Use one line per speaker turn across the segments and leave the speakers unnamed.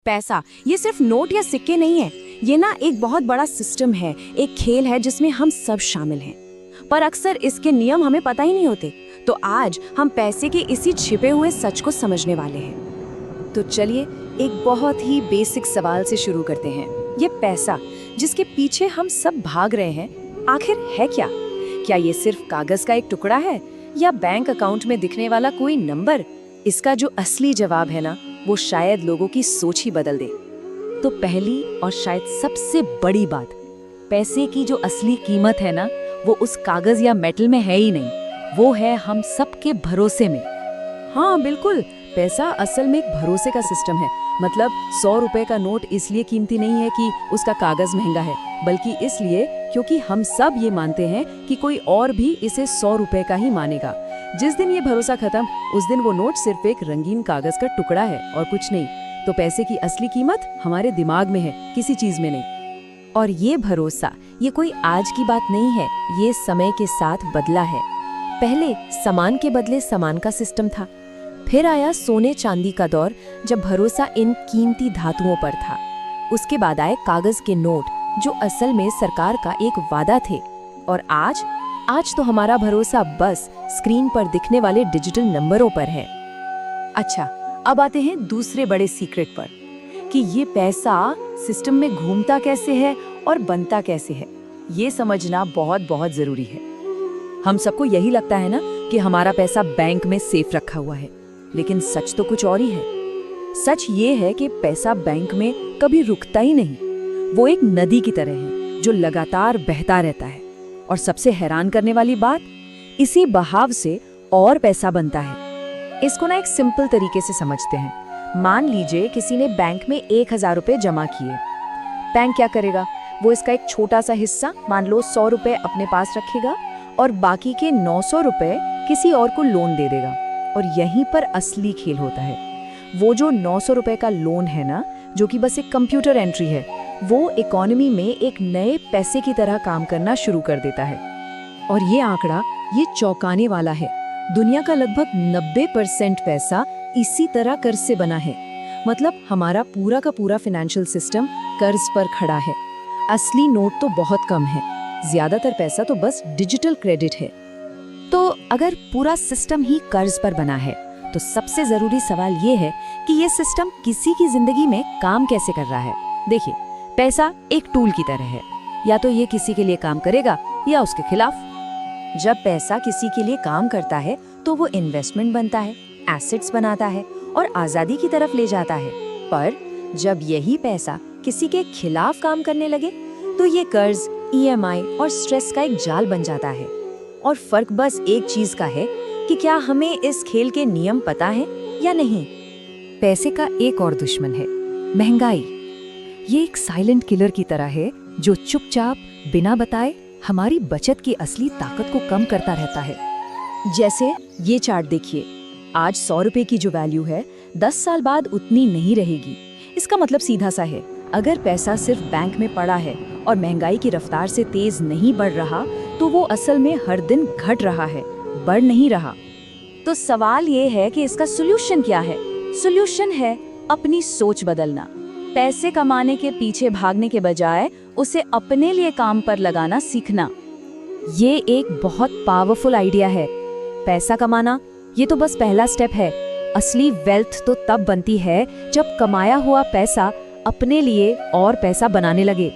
पैसा ये सिर्फ नोट या सिक्के नहीं है, ये ना एक बहुत बड़ा सिस्टम है, एक खेल है जिसमें हम सब शामिल हैं। पर अक्सर इसके नियम हमें पता ही नहीं होते। तो आज हम पैसे के इसी छिपे हुए सच को समझने वाले हैं। तो चलिए एक बहुत ही बेसिक सवाल से शुरू करते हैं। ये पैसा जिसके पीछे हम सब भाग रहे हैं, आखिर है क्या? क्या ये सिर्फ कागज का एक टुकड़ा है या बैंक अकाउंट में दिखने वाला कोई नंबर? इसका जो असली जवाब है ना, वो शायद लोगों की सोच ही बदल दे। तो पहली और शायद सबसे बड़ी बात, पैसे की जो असली कीमत है ना, वो उस कागज या मेटल में है ही नहीं, वो है हम सबके भरोसे में। हाँ बिल्कुल, पैसा असल में एक भरोसे का सिस्टम है। मतलब 100 रुपए का नोट इसलिए कीमती नहीं है कि उसका कागज महंगा है, बल्कि इसलिए क्योंकि हम सब ये मानते हैं कि कोई और भी इसे 100 रुपए का ही मानेगा। जिस दिन ये भरोसा खत्म, उस दिन वो नोट सिर्फ एक रंगीन कागज का टुकड़ा है और कुछ नहीं। तो पैसे की असली कीमत हमारे दिमाग में है, किसी चीज में नहीं। और ये भरोसा ये कोई आज की बात नहीं है, ये समय के साथ बदला है। पहले सामान के बदले सामान का सिस्टम था, फिर आया सोने चांदी का दौर जब भरोसा इन कीमती धातुओं पर था। उसके बाद आए कागज के नोट जो असल में सरकार का एक वादा थे। और आज तो हमारा भरोसा बस स्क्रीन पर दिखने वाले डिजिटल नंबरों पर है। अच्छा, अब आते हैं दूसरे बड़े सीक्रेट पर कि ये पैसा सिस्टम में घूमता कैसे है और बनता कैसे है। ये समझना बहुत बहुत जरूरी है। हम सबको यही लगता है ना कि हमारा पैसा बैंक में सेफ रखा हुआ है, लेकिन सच तो कुछ और ही है। सच ये है कि पैसा बैंक में कभी रुकता ही नहीं। वो एक नदी की तरह है जो लगातार बहता रहता है। और सबसे हैरान करने वाली बात, इसी बहाव से और पैसा बनता है। इसको ना एक सिंपल तरीके से समझते हैं। मान लीजिए किसी ने बैंक में 1000 रुपए जमा किए। बैंक क्या करेगा? वो इसका एक छोटा सा हिस्सा, मान लो 100 रुपए अपने पास रखेगा और बाकी के 900 रुपए किसी और को लोन दे देगा। और यहीं पर असली खेल होता है। वो जो 900 रुपए का लोन है ना, जो कि बस एक कंप्यूटर एंट्री है, वो इकोनॉमी में एक नए पैसे की तरह काम करना शुरू कर देता है। और ये आंकड़ा ये चौंकाने वाला है। दुनिया का लगभग 90% पैसा इसी तरह कर्ज से बना है। मतलब हमारा पूरा का पूरा फाइनेंशियल सिस्टम कर्ज पर खड़ा है। असली नोट तो बहुत कम है, ज्यादातर पैसा तो बस डिजिटल क्रेडिट है। तो अगर पूरा सिस्टम ही कर्ज पर बना है, तो सबसे जरूरी सवाल ये है कि ये सिस्टम किसी की जिंदगी में काम कैसे कर रहा है। देखिए, पैसा एक टूल की तरह है, या तो ये किसी के लिए काम करेगा या उसके खिलाफ। जब पैसा किसी के लिए काम करता है तो वो इन्वेस्टमेंट बनता है, एसेट्स बनाता है और आजादी की तरफ ले जाता है। पर जब यही पैसा किसी के खिलाफ काम करने लगे, तो ये कर्ज, ईएमआई और स्ट्रेस का एक जाल बन जाता है। और फर्क बस एक चीज का है कि क्या हमें इस खेल के नियम पता है या नहीं। पैसे का एक और दुश्मन है महंगाई। ये एक साइलेंट किलर की तरह है जो चुपचाप बिना बताए हमारी बचत की असली ताकत को कम करता रहता है। जैसे ये चार्ट देखिए, आज 100 रुपए की जो वैल्यू है, 10 साल बाद उतनी नहीं रहेगी। इसका मतलब सीधा सा है, अगर पैसा सिर्फ बैंक में पड़ा है और महंगाई की रफ्तार से तेज नहीं बढ़ रहा, तो वो असल में हर दिन घट रहा है, बढ़ नहीं रहा। तो सवाल ये है कि इसका सोल्यूशन क्या है? सोल्यूशन है अपनी सोच बदलना। पैसे कमाने के पीछे भागने के बजाय उसे अपने लिए काम पर लगाना सीखना। ये एक बहुत पावरफुल आइडिया है। पैसा कमाना ये तो बस पहला स्टेप है। असली वेल्थ तो तब बनती है जब कमाया हुआ पैसा अपने लिए और पैसा बनाने लगे।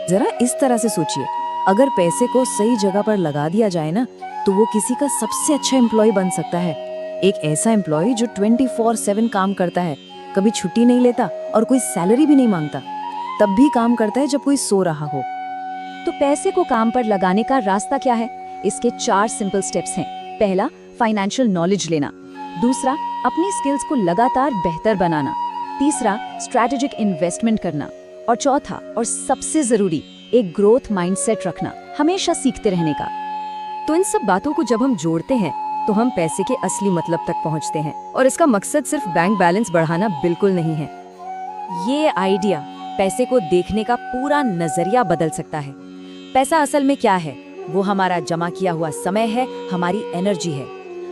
जरा इस तरह से सोचिए, अगर पैसे को सही जगह पर लगा दिया जाए ना, तो वो किसी का सबसे अच्छा एम्प्लॉय बन सकता है। एक ऐसा एम्प्लॉय जो 24/7 काम करता है, कभी छुट्टी नहीं लेता और कोई सैलरी भी नहीं मांगता, तब भी काम करता है जब कोई सो रहा हो। तो पैसे को काम पर लगाने का रास्ता क्या है? इसके 4 सिंपल स्टेप्स हैं। पहला, फाइनेंशियल नॉलेज लेना। दूसरा, अपनी स्किल्स को लगातार बेहतर बनाना। तीसरा, स्ट्रैटेजिक इन्वेस्टमेंट करना। और चौथा और सबसे जरूरी, एक ग्रोथ माइंडसेट रखना, हमेशा सीखते रहने का। तो इन सब बातों को जब हम जोड़ते हैं, तो हम पैसे के असली मतलब तक पहुंचते हैं। और इसका मकसद सिर्फ बैंक बैलेंस बढ़ाना बिल्कुल नहीं है। ये आइडिया पैसे को देखने का पूरा नजरिया बदल सकता है। पैसा असल में क्या है? वो हमारा जमा किया हुआ समय है, हमारी एनर्जी है।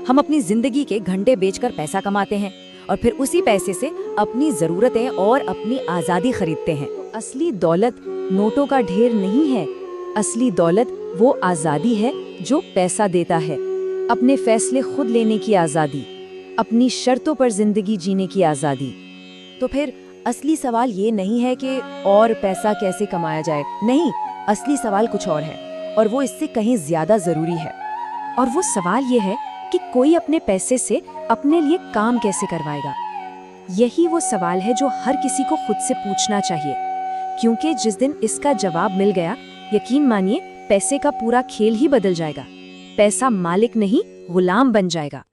हम अपनी जिंदगी के घंटे बेचकर पैसा कमाते हैं और फिर उसी पैसे से अपनी ज़रूरतें और अपनी आज़ादी खरीदते हैं। असली दौलत नोटों का ढेर नहीं है, असली दौलत वो आज़ादी है जो पैसा देता है। अपने फैसले खुद लेने की आज़ादी, अपनी शर्तों पर ज़िंदगी जीने की आज़ादी। तो फिर असली सवाल ये नहीं है कि और पैसा कैसे कमाया जाए, नहीं, असली सवाल कुछ और है और वो इससे कहीं ज़्यादा ज़रूरी है। और वो सवाल ये है कि कोई अपने पैसे से अपने लिए काम कैसे करवाएगा। यही वो सवाल है जो हर किसी को खुद से पूछना चाहिए, क्योंकि जिस दिन इसका जवाब मिल गया, यकीन मानिए पैसे का पूरा खेल ही बदल जाएगा। पैसा मालिक नहीं, गुलाम बन जाएगा।